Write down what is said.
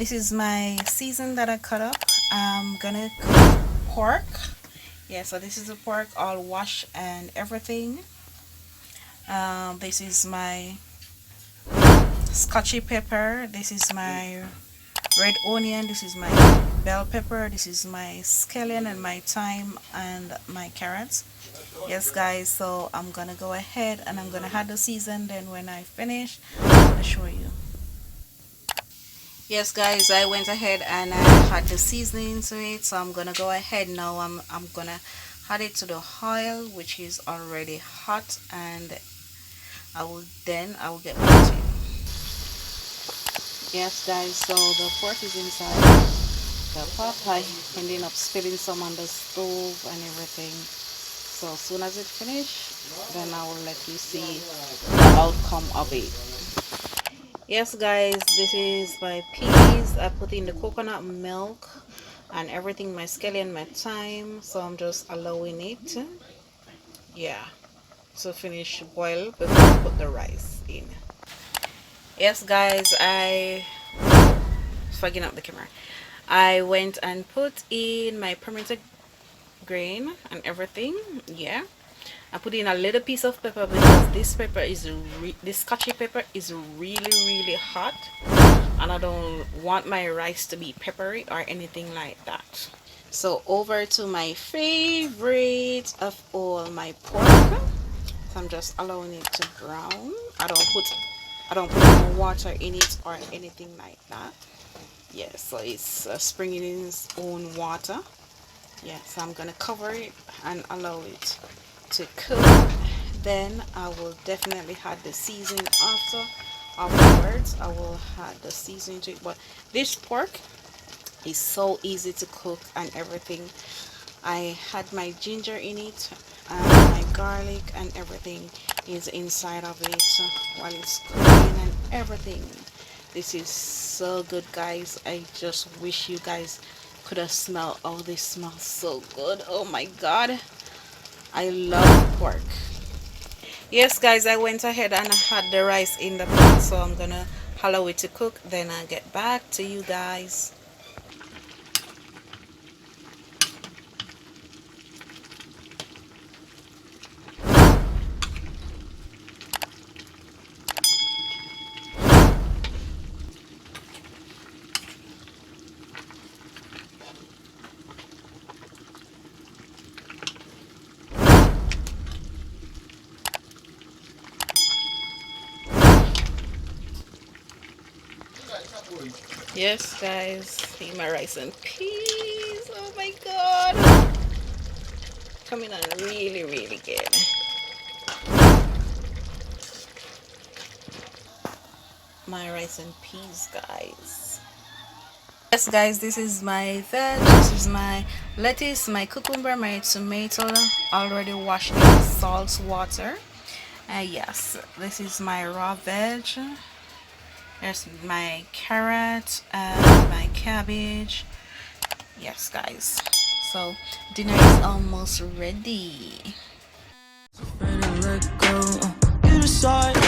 this is my season that I cut up. I'm gonna cook pork. Yeah, so this is the pork all washed and everything. This is my scotchy pepper. This is my red onion. This is my bell pepper. This is my scallion and my thyme and my carrots. Yes guys, so I'm gonna go ahead and I'm gonna add the season, then when I finish I'm gonna show you. Yes guys, I went ahead and I had the seasoning to it, so I'm gonna go ahead now. I'm gonna add it to the oil, which is already hot, and I will get back to you. Yes guys, so the pork is inside the pot. I ended up spilling some on the stove and everything, so as soon as it finished, then I will let you see the outcome of it. Yes guys, this is my peas. I put in the coconut milk and everything, my scallion, my thyme, so I'm just allowing it, yeah, to finish boil before I put the rice in. Yes guys, I fogging up the camera. I went and put in my pimento grain and everything. Yeah, I put in a little piece of pepper because this pepper is this scotchy pepper is really hot, and I don't want my rice to be peppery or anything like that. So over to my favorite of all, my pork. So I'm just allowing it to brown. I don't put no water in it or anything like that. Yeah, so it's springing in its own water. Yeah, so I'm gonna cover it and allow it to cook. Then I will definitely add the seasoning afterwards. I will add the seasoning to it. But this pork is so easy to cook and everything. I had my ginger in it, and my garlic and everything is inside of it while it's cooking and everything. This is so good guys. I just wish you guys could have smelled. Oh, this smells so good. Oh my god, I love pork. Yes guys, I went ahead and I had the rice in the pot, so I'm gonna allow it to cook, then I'll get back to you guys. Yes guys, see my rice and peas. Oh my god, coming on really good. My rice and peas guys. Yes guys, this is my veg. This is my lettuce, my cucumber, my tomato already washed in salt water. Yes, this is my raw veg. There's my carrot and my cabbage. Yes guys, so dinner is almost ready. You decide